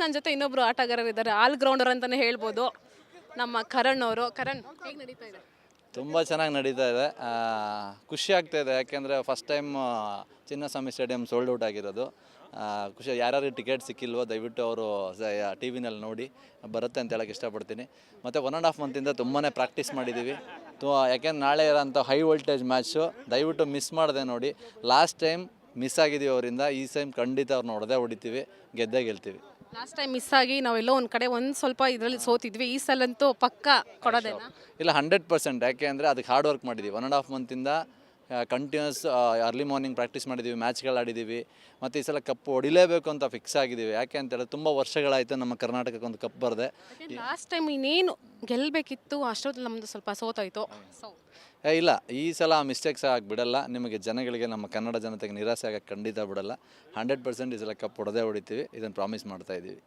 ನನ್ನ ಜೊತೆ ಇನ್ನೊಬ್ರು ಆಟಗಾರರಿದ್ದಾರೆ, ಆಲ್ ಗ್ರೌಂಡರ್ ಅಂತಾನೆ ಹೇಳ್ಬೋದು. ನಮ್ಮ ಕರಣ್ ಅವರು. ಕರಣ್, ಹೇಗೆ ನಡೀತಾ ಇದೆ? ತುಂಬ ಚೆನ್ನಾಗಿ ನಡೀತಾ ಇದೆ. ಖುಷಿ ಆಗ್ತಾ ಇದೆ, ಯಾಕೆಂದರೆ first time Chinnaswamy stadium sold out ಆಗಿರೋದು. ಖುಷಿ. ಯಾರ್ಯಾರಿಗೆ ಟಿಕೆಟ್ ಸಿಕ್ಕಿಲ್ವೋ ದಯವಿಟ್ಟು ಅವರು ಟಿ ವಿನಲ್ಲಿ ನೋಡಿ ಬರುತ್ತೆ ಅಂತ ಹೇಳೋಕ್ಕೆ ಇಷ್ಟಪಡ್ತೀನಿ. ಮತ್ತು 1.5 ಮಂತಿಂದ ತುಂಬಾ ಪ್ರಾಕ್ಟೀಸ್ ಮಾಡಿದ್ದೀವಿ. ಯಾಕೆಂದ್ರೆ ನಾಳೆ ಇರೋಂಥ ಹೈ ವೋಲ್ಟೇಜ್ ಮ್ಯಾಚು ದಯವಿಟ್ಟು ಮಿಸ್ ಮಾಡಿದೆ ನೋಡಿ. ಲಾಸ್ಟ್ ಟೈಮ್ ಮಿಸ್ ಆಗಿದ್ದೀವಿ ಅವರಿಂದ, ಈ ಟೈಮ್ ಖಂಡಿತ ಅವ್ರನ್ನ ಹೊಡಿತೀವಿ, ಗೆದ್ದೇ ಗೆಲ್ತೀವಿ. ಲಾಸ್ಟ್ ಟೈಮ್ ಮಿಸ್ ಆಗಿ ನಾವೆಲ್ಲೋ ಒಂದು ಕಡೆ ಒಂದು ಸ್ವಲ್ಪ ಇದರಲ್ಲಿ ಸೋತಿದ್ವಿ. ಈ ಸಲಂತೂ ಪಕ್ಕ ಕೊಡೋದೇನಾ? ಇಲ್ಲ, 100%. ಯಾಕೆ ಅಂದರೆ ಅದಕ್ಕೆ ಹಾರ್ಡ್ ವರ್ಕ್ ಮಾಡಿದ್ದೀವಿ. 1.5 ಮಂತಿಂದ ಕಂಟಿನ್ಯೂಸ್ ಅರ್ಲಿ ಮಾರ್ನಿಂಗ್ ಪ್ರಾಕ್ಟೀಸ್ ಮಾಡಿದ್ದೀವಿ, ಮ್ಯಾಚ್ಗಳು ಆಡಿದ್ದೀವಿ. ಮತ್ತು ಈ ಸಲ ಕಪ್ ಹೊಡಿಲೇಬೇಕು ಅಂತ ಫಿಕ್ಸ್ ಆಗಿದ್ದೀವಿ. ಯಾಕೆ ಅಂತೇಳಿದ್ರೆ ತುಂಬ ವರ್ಷಗಳಾಯಿತು ನಮ್ಮ ಕರ್ನಾಟಕಕ್ಕೆ ಒಂದು ಕಪ್ ಬರದೆ. ಲಾಸ್ಟ್ ಟೈಮ್ ಇನ್ನೇನು ಗೆಲ್ಲಬೇಕಿತ್ತು, ಅಷ್ಟೊತ್ತು ನಮ್ಮದು ಸ್ವಲ್ಪ ಸೋತಾಯಿತು. ಇಲ್ಲ, ಈ ಸಲ ಮಿಸ್ಟೇಕ್ಸ್ ಆಗಿ ಬಿಡಲ್ಲ. ನಿಮಗೆ ಜನಗಳಿಗೆ, ನಮ್ಮ ಕನ್ನಡ ಜನತೆಗೆ ನಿರಾಸೆ ಆಗೋಕ್ಕೆ ಖಂಡಿತ ಬಿಡಲ್ಲ. 100% ಈ ಸಲ ಕಪ್ ಹೊಡಿತೀವಿ, ಇದನ್ನು ಪ್ರಾಮಿಸ್ ಮಾಡ್ತಾಯಿದ್ದೀವಿ.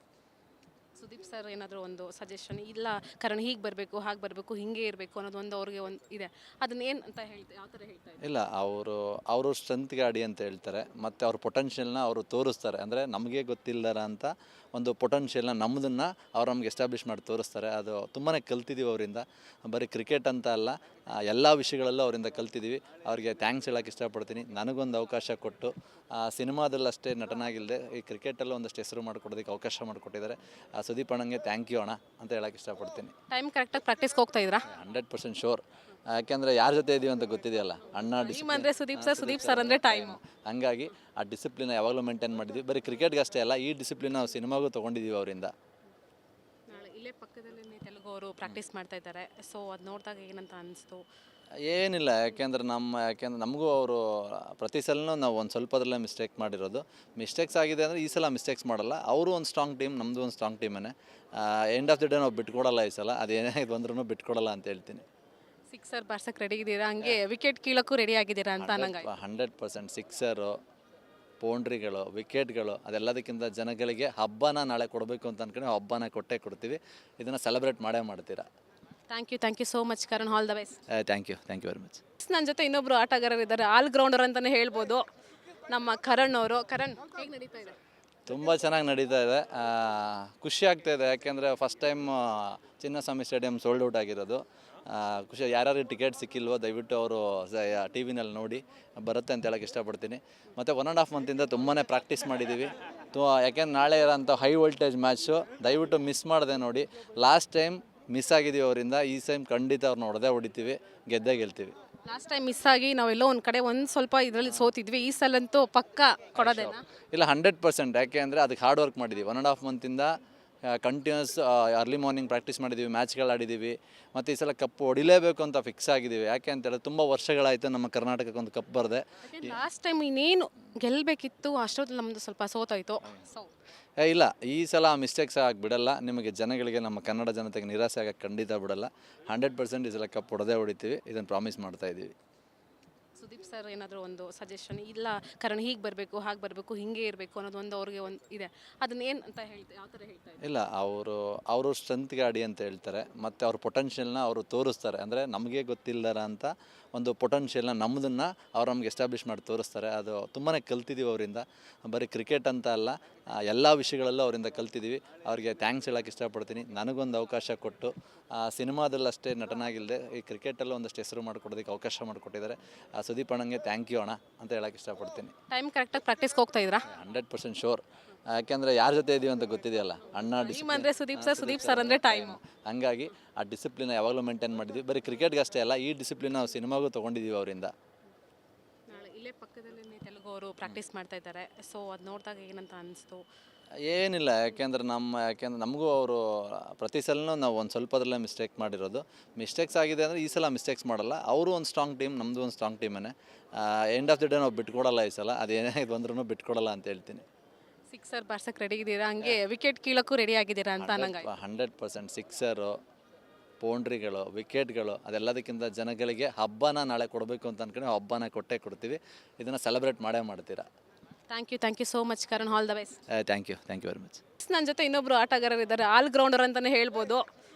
ಸುದೀಪ್ ಸರ್ ಏನಾದರೂ ಒಂದು ಸಜೆಷನ್, ಇಲ್ಲ ಕಾರಣ ಹೀಗೆ ಬರಬೇಕು, ಹಾಗೆ ಬರಬೇಕು, ಹಿಂಗೆ ಇರಬೇಕು ಅನ್ನೋದು ಒಂದು ಅವ್ರಿಗೆ ಒಂದು ಇದೆ, ಅದನ್ನೇನು ಅಂತ ಹೇಳ್ತಾರೆ, ಯಾವ ಥರ ಹೇಳ್ತಾ ಇದ್ದಾರೆ? ಇಲ್ಲ, ಅವರು ಸ್ಟ್ರೆಂತ್ಗೆ ಆಡಿ ಅಂತ ಹೇಳ್ತಾರೆ, ಮತ್ತು ಅವ್ರ ಪೊಟೆನ್ಷಿಯಲ್ನ ಅವರು ತೋರಿಸ್ತಾರೆ. ಅಂದರೆ ನಮಗೆ ಗೊತ್ತಿಲ್ಲದ ಅಂತ ಒಂದು ಪೊಟೆನ್ಷಿಯಲ್ನ ನಮ್ಮದನ್ನು ಅವ್ರು ನಮ್ಗೆ ಎಸ್ಟಾಬ್ಲಿಷ್ ಮಾಡಿ ತೋರಿಸ್ತಾರೆ. ಅದು ತುಂಬಾ ಕಲ್ತಿದ್ದೀವಿ ಅವರಿಂದ. ಬರೀ ಕ್ರಿಕೆಟ್ ಅಂತ ಅಲ್ಲ, ಎಲ್ಲ ವಿಷಯಗಳಲ್ಲೂ ಅವರಿಂದ ಕಲ್ತಿದ್ದೀವಿ. ಅವ್ರಿಗೆ ಥ್ಯಾಂಕ್ಸ್ ಹೇಳೋಕ್ಕೆ ಇಷ್ಟಪಡ್ತೀನಿ. ನನಗೊಂದು ಅವಕಾಶ ಕೊಟ್ಟು ಸಿನಿಮಾದಲ್ಲಷ್ಟೇ ನಟನಾಗಿಲ್ಲದೆ ಈ ಕ್ರಿಕೆಟಲ್ಲೂ ಒಂದಷ್ಟು ಹೆಸರು ಮಾಡಿಕೊಡೋದಕ್ಕೆ ಅವಕಾಶ ಮಾಡಿಕೊಟ್ಟಿದ್ದಾರೆ. ಸುದೀಪ್ ಅಣ್ಣಂಗೆ ಥ್ಯಾಂಕ್ ಯು ಅಣ್ಣ ಅಂತ ಹೇಳೋಕ್ಕೆ ಇಷ್ಟಪಡ್ತೀನಿ. ಟೈಮ್ ಕರೆಕ್ಟಾಗಿ ಪ್ರಾಕ್ಟೀಸ್ಗೆ ಹೋಗ್ತಾ ಇದ್ರಾ? 100% ಶೋರ್. ಯಾಕೆಂದರೆ ಯಾರ ಜೊತೆ ಇದೀವಿ ಅಂತ ಗೊತ್ತಿದೆಯಲ್ಲ, ಅಣ್ಣ ಅಂದರೆ ಸುದೀಪ್ ಸರ್ ಅಂದರೆ ಟೈಮ್. ಹಂಗಾಗಿ ಆ ಡಿಸಿಪ್ಲಿನ ಯಾವಾಗಲೂ ಮೇಂಟೈನ್ ಮಾಡಿದ್ವಿ. ಬರೀ ಕ್ರಿಕೆಟ್ಗೆ ಅಷ್ಟೇ ಅಲ್ಲ, ಈ ಡಿಸಿಪ್ಲಿನ್ ನಾವು ಸಿನಿಮಾಗೂ ತೊಗೊಂಡಿದ್ದೀವಿ ಅವರಿಂದ. ನಾಳೆ ಇಲ್ಲೇ ಪಕ್ಕದಲ್ಲಿ ತೆಲುಗು ಅವರು ಪ್ರಾಕ್ಟೀಸ್ ಮಾಡ್ತಾ ಇದ್ದಾರೆ. ಸೊ ಅದು ನೋಡಿದಾಗ ಏನಂತ ಅನಿಸ್ತು? ಏನಿಲ್ಲ, ಯಾಕೆಂದ್ರೆ ನಮಗೂ ಅವರು ಪ್ರತಿ ಸಲನೂ ನಾವು ಒಂದು ಸ್ವಲ್ಪದ್ರಲ್ಲೇ ಮಿಸ್ಟೇಕ್ ಮಾಡಿರೋದು. ಮಿಸ್ಟೇಕ್ಸ್ ಆಗಿದೆ ಅಂದರೆ ಈ ಸಲ ಮಿಸ್ಟೇಕ್ಸ್ ಮಾಡಲ್ಲ. ಅವರು ಒಂದು ಸ್ಟ್ರಾಂಗ್ ಟೀಮ್, ನಮ್ಮದು ಒಂದು ಸ್ಟ್ರಾಂಗ್ ಟೀಮೇ. ಎಂಡ್ ಆಫ್ ದಿ ಡೇ ನಾವು ಬಿಟ್ಕೊಡಲ್ಲ. ಈ ಸಲ ಅದೇನೇ ಬಂದ್ರೂ ಬಿಟ್ಕೊಡಲ್ಲ ಅಂತ ಹೇಳ್ತೀನಿ. ಸಿಕ್ಸರ್ ಬಾರ್ಸಕ್ಕೆ ರೆಡಿ ಇದ್ದೀರಾ, ಹಂಗೆ ವಿಕೆಟ್ ಕೀಳಕ್ಕೂ ರೆಡಿ ಆಗಿದ್ದೀರಾ ಅಂತ ನಂಗೆ. 100% ಸಿಕ್ಸರು, ಬೌಂಡ್ರಿಗಳು, ವಿಕೆಟ್ಗಳು, ಅದೆಲ್ಲದಕ್ಕಿಂತ ಜನಗಳಿಗೆ ಹಬ್ಬನ ನಾಳೆ ಕೊಡಬೇಕು ಅಂತ ಅಂದ್ಕೊಂಡು ಹಬ್ಬನ ಕೊಡ್ತೀವಿ. ಇದನ್ನು ಸೆಲೆಬ್ರೇಟ್ ಮಾಡೇ ಮಾಡ್ತೀರಾ. Thank you so much Karan. All the best. Thank you very much. ನನ್ನ ಜೊತೆ ಇನ್ನೊಬ್ರು ಆಟಗಾರರಿದ್ದಾರೆ, ಆಲ್ ಗ್ರೌಂಡರ್ ಅಂತಲೇ ಹೇಳ್ಬೋದು. ನಮ್ಮ ಕರಣ್ ಅವರು. ಕರಣ್, ಹೇಗೆ ನಡೀತಾ ಇದೆ? ತುಂಬ ಚೆನ್ನಾಗಿ ನಡೀತಾ ಇದೆ. ಖುಷಿ ಆಗ್ತಾ ಇದೆ, ಯಾಕೆಂದರೆ first time Chinnaswamy stadium sold out ಆಗಿರೋದು. ಖುಷಿ. ಯಾರ್ಯಾರಿಗೆ ಟಿಕೆಟ್ ಸಿಕ್ಕಿಲ್ವೋ ದಯವಿಟ್ಟು ಅವರು ಟಿ ವಿನಲ್ಲಿ ನೋಡಿ ಬರುತ್ತೆ ಅಂತ ಹೇಳೋಕ್ಕೆ ಇಷ್ಟಪಡ್ತೀನಿ. ಮತ್ತು 1.5 ಮಂತಿಂದ ತುಂಬಾ ಪ್ರಾಕ್ಟೀಸ್ ಮಾಡಿದ್ದೀವಿ. ಯಾಕೆಂದ್ರೆ ನಾಳೆ ಇರೋಂಥ ಹೈ ವೋಲ್ಟೇಜ್ ಮ್ಯಾಚು ದಯವಿಟ್ಟು ಮಿಸ್ ಮಾಡಿದೆ ನೋಡಿ. ಲಾಸ್ಟ್ ಟೈಮ್ ಮಿಸ್ ಆಗಿದ್ದೀವಿ ಅವರಿಂದ, ಈ ಟೈಮ್ ಖಂಡಿತ ಅವ್ರನ್ನ ಹೊಡಿತೀವಿ, ಗೆದ್ದೇ ಗೆಲ್ತೀವಿ. ಲಾಸ್ಟ್ ಟೈಮ್ ಮಿಸ್ ಆಗಿ ನಾವೆಲ್ಲೋ ಒಂದು ಕಡೆ ಒಂದು ಸ್ವಲ್ಪ ಇದರಲ್ಲಿ ಸೋತಿದ್ವಿ. ಈ ಸಲಂತೂ ಪಕ್ಕ ಕೊಡೋದೇನಾ? ಇಲ್ಲ, 100%. ಯಾಕೆ ಅಂದರೆ ಅದಕ್ಕೆ ಹಾರ್ಡ್ ವರ್ಕ್ ಮಾಡಿದ್ದೀವಿ. 1.5 ಮಂತಿಂದ ಕಂಟಿನ್ಯೂಸ್ ಅರ್ಲಿ ಮಾರ್ನಿಂಗ್ ಪ್ರಾಕ್ಟೀಸ್ ಮಾಡಿದ್ದೀವಿ, ಮ್ಯಾಚ್ಗಳು ಆಡಿದ್ದೀವಿ. ಮತ್ತು ಈ ಸಲ ಕಪ್ ಹೊಡಿಲೇಬೇಕು ಅಂತ ಫಿಕ್ಸ್ ಆಗಿದ್ದೀವಿ. ಯಾಕೆ ಅಂತೇಳಿದ್ರೆ ತುಂಬ ವರ್ಷಗಳಾಯಿತು ನಮ್ಮ ಕರ್ನಾಟಕಕ್ಕೆ ಒಂದು ಕಪ್ ಬರದೆ. ಲಾಸ್ಟ್ ಟೈಮ್ ಇನ್ನೇನು ಗೆಲ್ಲಬೇಕಿತ್ತು, ಅಷ್ಟೊತ್ತು ನಮ್ಮದು ಸ್ವಲ್ಪ ಸೋತಾಯಿತು. ಇಲ್ಲ, ಈ ಸಲ ಮಿಸ್ಟೇಕ್ಸ್ ಆಗಿ ಬಿಡಲ್ಲ. ನಿಮಗೆ ಜನಗಳಿಗೆ, ನಮ್ಮ ಕನ್ನಡ ಜನತೆಗೆ ನಿರಾಸೆ ಆಗೋಕ್ಕೆ ಖಂಡಿತ ಬಿಡಲ್ಲ. 100% ಈ ಸಲ ಕಪ್ ಹೊಡಿತೀವಿ, ಇದನ್ನು ಪ್ರಾಮಿಸ್ ಮಾಡ್ತಾಯಿದ್ದೀವಿ. ಸುದೀಪ್ ಸರ್ ಏನಾದರೂ ಒಂದು ಸಜೆಷನ್, ಇಲ್ಲ ಕಾರಣ ಹೀಗೆ ಬರಬೇಕು, ಹಾಗೆ ಬರಬೇಕು, ಹಿಂಗೆ ಇರಬೇಕು ಅನ್ನೋದು ಒಂದು ಅವ್ರಿಗೆ ಒಂದು ಇದೆ, ಅದನ್ನೇನು ಅಂತ ಹೇಳ್ತಾರೆ, ಯಾವ ಥರ ಹೇಳ್ತಾ ಇದ್ದಾರೆ? ಇಲ್ಲ, ಅವರು ಸ್ಟ್ರೆಂತ್ಗೆ ಆಡಿ ಅಂತ ಹೇಳ್ತಾರೆ, ಮತ್ತು ಅವ್ರ ಪೊಟೆನ್ಷಿಯಲ್ನ ಅವರು ತೋರಿಸ್ತಾರೆ. ಅಂದರೆ ನಮಗೆ ಗೊತ್ತಿಲ್ಲದ ಅಂತ ಒಂದು ಪೊಟೆನ್ಷಿಯಲ್ನ ನಮ್ಮದನ್ನು ಅವ್ರು ನಮ್ಗೆ ಎಸ್ಟಾಬ್ಲಿಷ್ ಮಾಡಿ ತೋರಿಸ್ತಾರೆ. ಅದು ತುಂಬಾ ಕಲ್ತಿದ್ದೀವಿ ಅವರಿಂದ. ಬರೀ ಕ್ರಿಕೆಟ್ ಅಂತ ಅಲ್ಲ, ಎಲ್ಲ ವಿಷಯಗಳಲ್ಲೂ ಅವರಿಂದ ಕಲ್ತಿದ್ದೀವಿ. ಅವ್ರಿಗೆ ಥ್ಯಾಂಕ್ಸ್ ಹೇಳೋಕ್ಕೆ ಇಷ್ಟಪಡ್ತೀನಿ. ನನಗೊಂದು ಅವಕಾಶ ಕೊಟ್ಟು ಸಿನಿಮಾದಲ್ಲಷ್ಟೇ ನಟನಾಗಿಲ್ಲದೆ ಈ ಕ್ರಿಕೆಟಲ್ಲೂ ಒಂದಷ್ಟು ಹೆಸರು ಮಾಡಿಕೊಡೋದಕ್ಕೆ ಅವಕಾಶ ಮಾಡಿಕೊಟ್ಟಿದ್ದಾರೆ. ಸುದೀಪ್ ಅಣ್ಣಂಗೆ ಥ್ಯಾಂಕ್ ಯು ಅಣ್ಣ ಅಂತ ಹೇಳೋಕ್ಕೆ ಇಷ್ಟಪಡ್ತೀನಿ. ಟೈಮ್ ಕರೆಕ್ಟಾಗಿ ಪ್ರಾಕ್ಟೀಸ್ಗೆ ಹೋಗ್ತಾ ಇದ್ರಾ? 100% ಶೋರ್. ಯಾಕೆಂದರೆ ಯಾರ ಜೊತೆ ಇದೀವಿ ಅಂತ ಗೊತ್ತಿದೆಯಲ್ಲ, ಅಣ್ಣ ಅಂದರೆ ಸುದೀಪ್ ಸರ್ ಅಂದರೆ ಟೈಮ್. ಹಂಗಾಗಿ ಆ ಡಿಸಿಪ್ಲಿನ ಯಾವಾಗಲೂ ಮೇಂಟೈನ್ ಮಾಡಿದ್ವಿ. ಬರೀ ಕ್ರಿಕೆಟ್ಗೆ ಅಷ್ಟೇ ಅಲ್ಲ, ಈ ಡಿಸಿಪ್ಲಿನ್ ನಾವು ಸಿನಿಮಾಗೂ ತೊಗೊಂಡಿದ್ದೀವಿ ಅವರಿಂದ. ನಾಳೆ ಇಲ್ಲೇ ಪಕ್ಕದಲ್ಲಿ ತೆಲುಗು ಅವರು ಪ್ರಾಕ್ಟೀಸ್ ಮಾಡ್ತಾ ಇದ್ದಾರೆ. ಸೊ ಅದು ನೋಡಿದಾಗ ಏನಂತ ಅನಿಸ್ತು? ಏನಿಲ್ಲ, ಯಾಕೆಂದ್ರೆ ನಮಗೂ ಅವರು ಪ್ರತಿ ಸಲನೂ ನಾವು ಒಂದು ಸ್ವಲ್ಪದ್ರಲ್ಲೇ ಮಿಸ್ಟೇಕ್ ಮಾಡಿರೋದು. ಮಿಸ್ಟೇಕ್ಸ್ ಆಗಿದೆ ಅಂದರೆ ಈ ಸಲ ಮಿಸ್ಟೇಕ್ಸ್ ಮಾಡಲ್ಲ. ಅವರು ಒಂದು ಸ್ಟ್ರಾಂಗ್ ಟೀಮ್, ನಮ್ಮದು ಒಂದು ಸ್ಟ್ರಾಂಗ್ ಟೀಮೇ. ಎಂಡ್ ಆಫ್ ದಿ ಡೇ ನಾವು ಬಿಟ್ಕೊಡಲ್ಲ. ಈ ಸಲ ಅದೇನೇ ಬಂದ್ರೂ ಬಿಟ್ಕೊಡಲ್ಲ ಅಂತ ಹೇಳ್ತೀನಿ. ಸಿಕ್ಸರ್ ಬಾರ್ಸಕ್ಕೆ ರೆಡಿ ಇದ್ದೀರಾ, ಹಂಗೆ ವಿಕೆಟ್ ಕೀಳಕ್ಕೂ ರೆಡಿ ಆಗಿದ್ದೀರಾ ಅಂತ ನಂಗೆ. 100% ಸಿಕ್ಸರು, ಬೌಂಡ್ರಿಗಳು, ವಿಕೆಟ್ಗಳು, ಅದೆಲ್ಲದಕ್ಕಿಂತ ಜನಗಳಿಗೆ ಹಬ್ಬನ ನಾಳೆ ಕೊಡಬೇಕು ಅಂತ ಅಂದ್ಕೊಂಡು ಹಬ್ಬನ ಕೊಡ್ತೀವಿ. ಇದನ್ನು ಸೆಲೆಬ್ರೇಟ್ ಮಾಡೇ ಮಾಡ್ತೀರಾ. Thank you so much Karan. All the best. Thank you very much. ನನ್ನ ಜೊತೆ ಇನ್ನೊಬ್ರು ಆಟಗಾರರಿದ್ದಾರೆ, ಆಲ್ ಗ್ರೌಂಡರ್ ಅಂತಲೇ ಹೇಳ್ಬೋದು.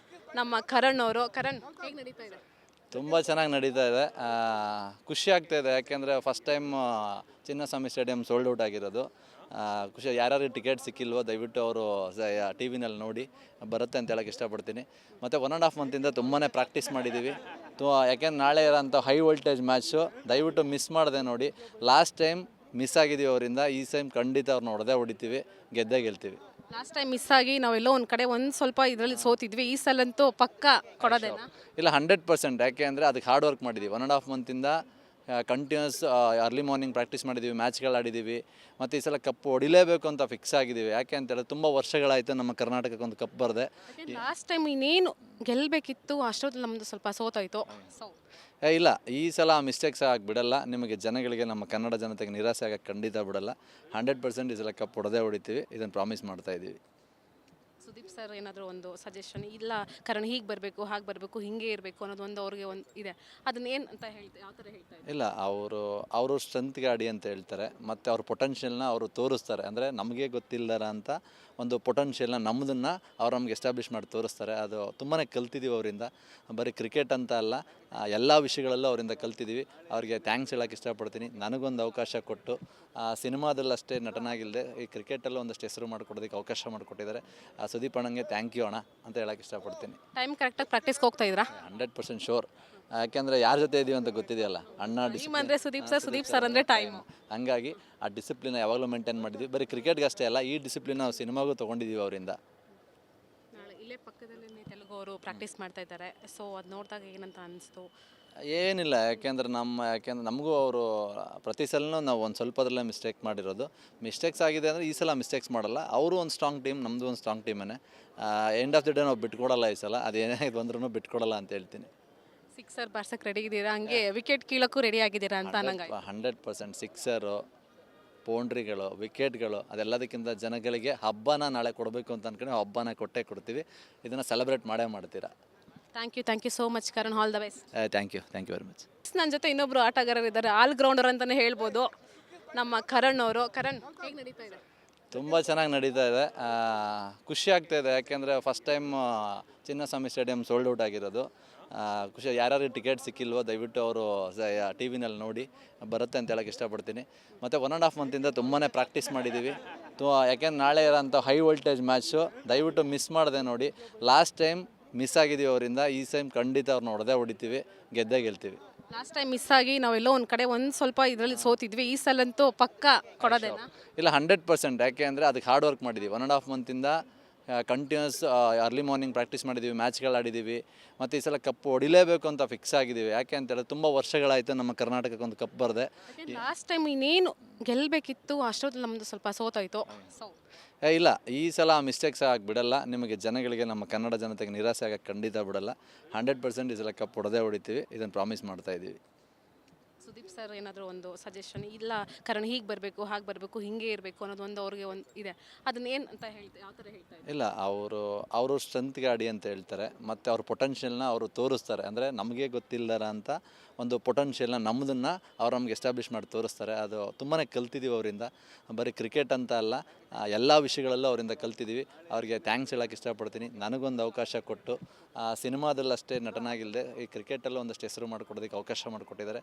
ನಮ್ಮ ಕರಣ್ ಅವರು. ಕರಣ್, ಹೇಗೆ ನಡೀತಾ ಇದೆ? ತುಂಬ ಚೆನ್ನಾಗಿ ನಡೀತಾ ಇದೆ. ಖುಷಿ ಆಗ್ತಾ ಇದೆ, ಯಾಕೆಂದರೆ first time Chinnaswamy stadium sold out ಆಗಿರೋದು. ಖುಷಿ. ಯಾರ್ಯಾರಿಗೆ ಟಿಕೆಟ್ ಸಿಕ್ಕಿಲ್ವೋ ದಯವಿಟ್ಟು ಅವರು ಟಿ ವಿನಲ್ಲಿ ನೋಡಿ ಬರುತ್ತೆ ಅಂತ ಹೇಳೋಕ್ಕೆ ಇಷ್ಟಪಡ್ತೀನಿ. ಮತ್ತು 1.5 ಮಂತಿಂದ ತುಂಬಾ ಪ್ರಾಕ್ಟೀಸ್ ಮಾಡಿದ್ದೀವಿ. ಯಾಕೆಂದ್ರೆ ನಾಳೆ ಇರೋಂಥ ಹೈ ವೋಲ್ಟೇಜ್ ಮ್ಯಾಚು ದಯವಿಟ್ಟು ಮಿಸ್ ಮಾಡದೆ ನೋಡಿ. ಲಾಸ್ಟ್ ಟೈಮ್ ಮಿಸ್ ಆಗಿದ್ದೀವಿ ಅವರಿಂದ, ಈ ಟೈಮ್ ಖಂಡಿತ ಅವ್ರನ್ನ ಹೊಡಿತೀವಿ, ಗೆದ್ದೇ ಗೆಲ್ತೀವಿ. ಲಾಸ್ಟ್ ಟೈಮ್ ಮಿಸ್ ಆಗಿ ನಾವೆಲ್ಲೋ ಒಂದು ಕಡೆ ಒಂದು ಸ್ವಲ್ಪ ಇದರಲ್ಲಿ ಸೋತಿದ್ವಿ, ಈ ಸಲಂತೂ ಪಕ್ಕ ಕೊಡೋದೇನಾ? ಇಲ್ಲ 100%. ಯಾಕೆ ಅಂದರೆ ಅದಕ್ಕೆ ಹಾರ್ಡ್ ವರ್ಕ್ ಮಾಡಿದ್ದೀವಿ. 1.5 ಮಂತಿಂದ ಕಂಟಿನ್ಯೂಸ್ ಅರ್ಲಿ ಮಾರ್ನಿಂಗ್ ಪ್ರಾಕ್ಟೀಸ್ ಮಾಡಿದ್ದೀವಿ, ಮ್ಯಾಚ್ಗಳು ಆಡಿದ್ದೀವಿ. ಮತ್ತು ಈ ಸಲ ಕಪ್ ಹೊಡಿಲೇಬೇಕು ಅಂತ ಫಿಕ್ಸ್ ಆಗಿದ್ದೀವಿ. ಯಾಕೆ ಅಂತೇಳಿದ್ರೆ ತುಂಬ ವರ್ಷಗಳಾಯಿತು ನಮ್ಮ ಕರ್ನಾಟಕಕ್ಕೆ ಒಂದು ಕಪ್ ಬರದೆ. ಲಾಸ್ಟ್ ಟೈಮ್ ಇನ್ನೇನು ಗೆಲ್ಲಬೇಕಿತ್ತು ಅಷ್ಟೊತ್ತು ನಮ್ಮದು ಸ್ವಲ್ಪ ಸೋತಾಯಿತು. ಇಲ್ಲ, ಈ ಸಲ ಆ ಮಿಸ್ಟೇಕ್ಸ್ ಆಗಿ ಬಿಡಲ್ಲ. ನಿಮಗೆ ಜನಗಳಿಗೆ, ನಮ್ಮ ಕನ್ನಡ ಜನತೆಗೆ ನಿರಾಸೆ ಆಗಕ್ಕೆ ಖಂಡಿತ ಬಿಡಲ್ಲ. 100% ಈ ಸಲ ಕಪ್ ಹೊಡಿತೀವಿ, ಇದನ್ನು ಪ್ರಾಮಿಸ್ ಮಾಡ್ತಾ ಇದ್ದೀವಿ. ಸುದೀಪ್ ಸರ್ ಏನಾದರೂ ಒಂದು ಸಜೆಷನ್, ಇಲ್ಲ ಕಾರಣ ಹೀಗೆ ಬರಬೇಕು, ಹಾಗೆ ಬರಬೇಕು, ಹಿಂಗೆ ಇರಬೇಕು ಅನ್ನೋದು ಒಂದು ಅವ್ರಿಗೆ ಒಂದು ಇದೆ, ಅದನ್ನ ಏನು ಅಂತ ಹೇಳ್ತಾರೆ, ಯಾವ ಥರ ಹೇಳ್ತಾ ಇದ್ದಾರೆ? ಇಲ್ಲ, ಅವರು ಸ್ಟ್ರೆಂತ್ಗೆ ಆಡಿ ಅಂತ ಹೇಳ್ತಾರೆ, ಮತ್ತು ಅವ್ರ ಪೊಟೆನ್ಷಿಯಲ್ನ ಅವರು ತೋರಿಸ್ತಾರೆ. ಅಂದರೆ ನಮಗೆ ಗೊತ್ತಿಲ್ಲದ ಅಂತ ಒಂದು ಪೊಟೆನ್ಷಿಯಲ್ನ ನಮ್ಮದನ್ನು ಅವ್ರು ನಮ್ಗೆ ಎಸ್ಟಾಬ್ಲಿಷ್ ಮಾಡಿ ತೋರಿಸ್ತಾರೆ. ಅದು ತುಂಬಾ ಕಲ್ತಿದ್ದೀವಿ ಅವರಿಂದ. ಬರೀ ಕ್ರಿಕೆಟ್ ಅಂತ ಅಲ್ಲ, ಎಲ್ಲ ವಿಷಯಗಳಲ್ಲೂ ಅವರಿಂದ ಕಲ್ತಿದ್ದೀವಿ. ಅವ್ರಿಗೆ ಥ್ಯಾಂಕ್ಸ್ ಹೇಳೋಕ್ಕೆ ಇಷ್ಟಪಡ್ತೀನಿ. ನನಗೊಂದು ಅವಕಾಶ ಕೊಟ್ಟು ಸಿನಿಮಾದಲ್ಲಷ್ಟೇ ನಟನಾಗಿಲ್ಲದೆ ಈ ಕ್ರಿಕೆಟಲ್ಲೂ ಒಂದಷ್ಟು ಹೆಸರು ಮಾಡಿಕೊಡೋದಕ್ಕೆ ಅವಕಾಶ ಮಾಡಿಕೊಟ್ಟಿದ್ದಾರೆ. ಸುದೀಪ್ ಅಣ್ಣಂಗೆ ಥ್ಯಾಂಕ್ ಯು ಅಣ್ಣ ಅಂತ ಹೇಳೋಕ್ಕೆ ಇಷ್ಟಪಡ್ತೀನಿ. ಟೈಮ್ ಕರೆಕ್ಟಾಗಿ ಪ್ರಾಕ್ಟೀಸ್ಗೆ ಹೋಗ್ತಾ ಇದ್ರಾ? 100% ಶೋರ್. ಯಾಕೆಂದರೆ ಯಾರ ಜೊತೆ ಇದೀವಿ ಅಂತ ಗೊತ್ತಿದೆಯಲ್ಲ, ಅಣ್ಣ ಟೀಮ್ ಅಂದರೆ ಸುದೀಪ್ ಸರ್ ಅಂದರೆ ಟೈಮ್. ಹಂಗಾಗಿ ಆ ಡಿಸಿಪ್ಲಿನ ಯಾವಾಗಲೂ ಮೇಂಟೈನ್ ಮಾಡಿದ್ವಿ. ಬರೀ ಕ್ರಿಕೆಟ್ಗೆ ಅಷ್ಟೇ ಅಲ್ಲ, ಈ ಡಿಸಿಪ್ಲಿನ ನಾವು ಸಿನಿಮಾಗೂ ತೊಗೊಂಡಿದ್ದೀವಿ ಅವರಿಂದ. ನಾಳೆ ಇಲ್ಲೇ ಪಕ್ಕದಲ್ಲೇ ತೆಲುಗು ಅವರು ಪ್ರಾಕ್ಟೀಸ್ ಮಾಡ್ತಾ ಇದ್ದಾರೆ, ಸೊ ಅದು ನೋಡಿದಾಗ ಏನಂತ ಅನಿಸ್ತು? ಏನಿಲ್ಲ, ಯಾಕೆಂದ್ರೆ ನಮಗೂ ಅವರು ಪ್ರತಿ ಸಲನೂ ನಾವು ಒಂದು ಸ್ವಲ್ಪದ್ರಲ್ಲೇ ಮಿಸ್ಟೇಕ್ ಮಾಡಿರೋದು. ಮಿಸ್ಟೇಕ್ಸ್ ಆಗಿದೆ ಅಂದರೆ ಈ ಸಲ ಮಿಸ್ಟೇಕ್ಸ್ ಮಾಡಲ್ಲ. ಅವರು ಒಂದು ಸ್ಟ್ರಾಂಗ್ ಟೀಮ್, ನಮ್ಮದು ಒಂದು ಸ್ಟ್ರಾಂಗ್ ಟೀಮೇ. ಎಂಡ್ ಆಫ್ ದಿ ಡೇ ನಾವು ಬಿಟ್ಕೊಡಲ್ಲ. ಈ ಸಲ ಅದೇನೇ ಬಂದ್ರೂ ಬಿಟ್ಕೊಡಲ್ಲ ಅಂತ ಹೇಳ್ತೀನಿ. ಸಿಕ್ಸರ್ ಬಾರ್ಸಕ್ಕೆ ರೆಡಿ ಇದ್ದೀರಾ, ಹಂಗೆ ವಿಕೆಟ್ ಕೀಳಕ್ಕೂ ರೆಡಿ ಆಗಿದ್ದೀರಾ ಅಂತ ನಂಗೆ 100% ಸಿಕ್ಸರು, ಬೌಂಡ್ರಿಗಳು, ವಿಕೆಟ್ಗಳು, ಅದೆಲ್ಲದಕ್ಕಿಂತ ಜನಗಳಿಗೆ ಹಬ್ಬನ ನಾಳೆ ಕೊಡಬೇಕು ಅಂತ ಅಂದ್ಕೊಂಡು ಹಬ್ಬನ ಕೊಟ್ಟೇ ಕೊಡ್ತೀವಿ. ಇದನ್ನು ಸೆಲೆಬ್ರೇಟ್ ಮಾಡೇ ಮಾಡ್ತೀರಾ. Thank you so much Karan, all the best. Thank you very much. ನನ್ನ ಜೊತೆ ಇನ್ನೊಬ್ರು ಆಟಗಾರರಿದ್ದಾರೆ, ಆಲ್ ಗ್ರೌಂಡರ್ ಅಂತಲೇ ಹೇಳ್ಬೋದು, ನಮ್ಮ ಕರಣ್ ಅವರು. ಕರಣ್, ಹೇಗೆ ನಡೀತಾ ಇದೆ? ತುಂಬ ಚೆನ್ನಾಗಿ ನಡೀತಾ ಇದೆ. ಖುಷಿ ಆಗ್ತಾ ಇದೆ. ಯಾಕೆಂದರೆ first time Chinnaswamy stadium sold out ಆಗಿರೋದು. ಖುಷಿ. ಯಾರ್ಯಾರಿಗೆ ಟಿಕೆಟ್ ಸಿಕ್ಕಿಲ್ವೋ ದಯವಿಟ್ಟು ಅವರು ಟಿ ವಿನಲ್ಲಿ ನೋಡಿ ಬರುತ್ತೆ ಅಂತ ಹೇಳೋಕ್ಕೆ ಇಷ್ಟಪಡ್ತೀನಿ. ಮತ್ತು 1.5 ಮಂತಿಂದ ತುಂಬಾ ಪ್ರಾಕ್ಟೀಸ್ ಮಾಡಿದ್ದೀವಿ. ಯಾಕೆಂದ್ರೆ ನಾಳೆ ಇರೋಂಥ ಹೈ ವೋಲ್ಟೇಜ್ ಮ್ಯಾಚು ದಯವಿಟ್ಟು ಮಿಸ್ ಮಾಡದೆ ನೋಡಿ. ಲಾಸ್ಟ್ ಟೈಮ್ ಮಿಸ್ ಆಗಿದ್ದೀವಿ ಅವರಿಂದ, ಈ ಟೈಮ್ ಖಂಡಿತ ಅವ್ರನ್ನ ಹೊಡಿತೀವಿ, ಗೆದ್ದೇ ಗೆಲ್ತೀವಿ. ಲಾಸ್ಟ್ ಟೈಮ್ ಮಿಸ್ ಆಗಿ ನಾವೆಲ್ಲೋ ಒಂದು ಕಡೆ ಒಂದು ಸ್ವಲ್ಪ ಇದರಲ್ಲಿ ಸೋತಿದ್ವಿ, ಈ ಸಲಂತೂ ಪಕ್ಕ ಕೊಡೋದೇನಾ? ಇಲ್ಲ 100%. ಯಾಕೆ ಅಂದರೆ ಅದಕ್ಕೆ ಹಾರ್ಡ್ ವರ್ಕ್ ಮಾಡಿದ್ದೀವಿ. 1.5 ಮಂತಿಂದ ಕಂಟಿನ್ಯೂಸ್ ಅರ್ಲಿ ಮಾರ್ನಿಂಗ್ ಪ್ರಾಕ್ಟೀಸ್ ಮಾಡಿದ್ದೀವಿ, ಮ್ಯಾಚ್ಗಳು ಆಡಿದ್ದೀವಿ. ಮತ್ತು ಈ ಸಲ ಕಪ್ ಹೊಡಿಲೇಬೇಕು ಅಂತ ಫಿಕ್ಸ್ ಆಗಿದ್ದೀವಿ. ಯಾಕೆ ಅಂತೇಳಿದ್ರೆ ತುಂಬ ವರ್ಷಗಳಾಯಿತು ನಮ್ಮ ಕರ್ನಾಟಕಕ್ಕೆ ಒಂದು ಕಪ್ ಬರದೆ. ಲಾಸ್ಟ್ ಟೈಮ್ ಇನ್ನೇನು ಗೆಲ್ಲಬೇಕಿತ್ತು ಅಷ್ಟೊತ್ತು ನಮ್ಮದು ಸ್ವಲ್ಪ ಸೋತಾಯಿತು. ಇಲ್ಲ, ಈ ಸಲ ಆ ಮಿಸ್ಟೇಕ್ಸ್ ಆಗಿ ಬಿಡಲ್ಲ. ನಿಮಗೆ ಜನಗಳಿಗೆ, ನಮ್ಮ ಕನ್ನಡ ಜನತೆಗೆ ನಿರಾಸೆ ಆಗಕ್ಕೆ ಖಂಡಿತ ಬಿಡಲ್ಲ. 100% ಈ ಸಲ ಕಪ್ ಹೊಡಿತೀವಿ, ಇದನ್ನು ಪ್ರಾಮಿಸ್ ಮಾಡ್ತಾ ಇದ್ದೀವಿ. ಸುದೀಪ್ ಸರ್ ಏನಾದರೂ ಒಂದು ಸಜೆಷನ್, ಇಲ್ಲ ಕಾರಣ ಹೀಗೆ ಬರಬೇಕು, ಹಾಗೆ ಬರಬೇಕು, ಹಿಂಗೆ ಇರಬೇಕು ಅನ್ನೋದು ಒಂದು ಅವ್ರಿಗೆ ಒಂದು ಇದೆ, ಅದನ್ನ ಏನು ಅಂತ ಹೇಳ್ತಾರೆ, ಯಾವ ಥರ ಹೇಳ್ತಾ ಇದ್ದಾರೆ? ಇಲ್ಲ, ಅವರು ಸ್ಟ್ರೆಂತ್ಗೆ ಆಡಿ ಅಂತ ಹೇಳ್ತಾರೆ, ಮತ್ತು ಅವ್ರ ಪೊಟೆನ್ಷಿಯಲ್ನ ಅವರು ತೋರಿಸ್ತಾರೆ. ಅಂದರೆ ನಮಗೆ ಗೊತ್ತಿಲ್ಲದ ಅಂತ ಒಂದು ಪೊಟೆನ್ಷಿಯಲ್ನ ನಮ್ಮದನ್ನು ಅವ್ರು ನಮ್ಗೆ ಎಸ್ಟಾಬ್ಲಿಷ್ ಮಾಡಿ ತೋರಿಸ್ತಾರೆ. ಅದು ತುಂಬಾ ಕಲ್ತಿದ್ದೀವಿ ಅವರಿಂದ. ಬರೀ ಕ್ರಿಕೆಟ್ ಅಂತ ಅಲ್ಲ, ಎಲ್ಲ ವಿಷಯಗಳಲ್ಲೂ ಅವರಿಂದ ಕಲ್ತಿದ್ದೀವಿ. ಅವ್ರಿಗೆ ಥ್ಯಾಂಕ್ಸ್ ಹೇಳೋಕ್ಕೆ ಇಷ್ಟಪಡ್ತೀನಿ. ನನಗೊಂದು ಅವಕಾಶ ಕೊಟ್ಟು ಸಿನಿಮಾದಲ್ಲಷ್ಟೇ ನಟನಾಗಿಲ್ಲದೆ ಈ ಕ್ರಿಕೆಟಲ್ಲೂ ಒಂದಷ್ಟು ಹೆಸರು ಮಾಡಿಕೊಡೋದಕ್ಕೆ ಅವಕಾಶ ಮಾಡಿಕೊಟ್ಟಿದ್ದಾರೆ.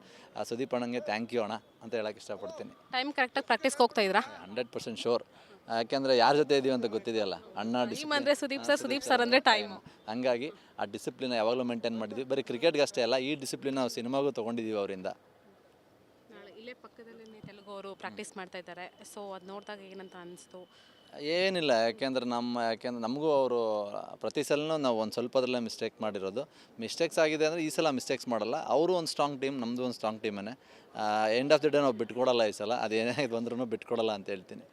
ಸುದೀಪ್ ಅಣ್ಣಂಗೆ ಥ್ಯಾಂಕ್ ಯು ಅಣ್ಣ ಅಂತ ಹೇಳೋಕ್ಕೆ ಇಷ್ಟಪಡ್ತೀನಿ. ಟೈಮ್ ಕರೆಕ್ಟಾಗಿ ಪ್ರಾಕ್ಟೀಸ್ಗೆ ಹೋಗ್ತಾ ಇದ್ರಾ? 100% ಶೋರ್. ಯಾಕೆಂದರೆ ಯಾರ ಜೊತೆ ಇದೀವಿ ಅಂತ ಗೊತ್ತಿದೆಯಲ್ಲ, ಅಣ್ಣ ಟೀಮ್ ಅಂದರೆ ಸುದೀಪ್ ಸರ್ ಅಂದರೆ ಟೈಮ್. ಹಂಗಾಗಿ ಆ ಡಿಸಿಪ್ಲಿನ ಯಾವಾಗಲೂ ಮೇಂಟೈನ್ ಮಾಡಿದ್ವಿ. ಬರೀ ಕ್ರಿಕೆಟ್ಗೆ ಅಷ್ಟೇ ಅಲ್ಲ, ಈ ಡಿಸಿಪ್ಲಿನ ನಾವು ಸಿನಿಮಾಗೂ ತೊಗೊಂಡಿದ್ದೀವಿ ಅವರಿಂದ. ನಾಳೆ ಇಲ್ಲೇ ಪಕ್ಕದಲ್ಲೇ ತೆಲುಗು ಅವರು ಪ್ರಾಕ್ಟೀಸ್ ಮಾಡ್ತಾ ಇದ್ದಾರೆ, ಸೊ ಅದು ನೋಡಿದಾಗ ಏನಂತ ಅನಿಸ್ತು? ಏನಿಲ್ಲ, ಯಾಕೆಂದ್ರೆ ನಮಗೂ ಅವರು ಪ್ರತಿ ಸಲನೂ ನಾವು ಒಂದು ಸ್ವಲ್ಪದ್ರಲ್ಲೇ ಮಿಸ್ಟೇಕ್ ಮಾಡಿರೋದು. ಮಿಸ್ಟೇಕ್ಸ್ ಆಗಿದೆ ಅಂದರೆ ಈ ಸಲ ಮಿಸ್ಟೇಕ್ಸ್ ಮಾಡಲ್ಲ. ಅವರು ಒಂದು ಸ್ಟ್ರಾಂಗ್ ಟೀಮ್, ನಮ್ಮದು ಒಂದು ಸ್ಟ್ರಾಂಗ್ ಟೀಮೇ. ಎಂಡ್ ಆಫ್ ದಿ ಡೇ ನಾವು ಬಿಟ್ಕೊಡಲ್ಲ. ಈ ಸಲ ಅದೇನೇ ಬಂದ್ರೂ ಬಿಟ್ಕೊಡಲ್ಲ ಅಂತ ಹೇಳ್ತೀನಿ.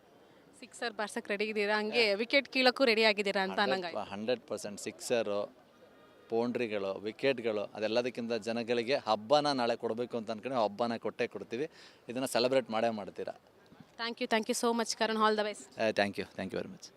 ಸಿಕ್ಸರ್ ಬಾರ್ಸಕ್ಕೆ ರೆಡಿ ಇದ್ದೀರಾ, ಹಂಗೆ ವಿಕೆಟ್ ಕೀಳಕ್ಕೂ ರೆಡಿ ಆಗಿದ್ದೀರಾ ಅಂತ ನಂಗೆ 100% ಸಿಕ್ಸರು, ಬೌಂಡ್ರಿಗಳು, ವಿಕೆಟ್ಗಳು, ಅದೆಲ್ಲದಕ್ಕಿಂತ ಜನಗಳಿಗೆ ಹಬ್ಬನ ನಾಳೆ ಕೊಡಬೇಕು ಅಂತ ಅಂದ್ಕೊಂಡು ಹಬ್ಬನ ಕೊಟ್ಟೇ ಕೊಡ್ತೀವಿ. ಇದನ್ನು ಸೆಲೆಬ್ರೇಟ್ ಮಾಡೇ ಮಾಡ್ತೀರಾ. Thank you so much Karan, all the best. Thank you very much.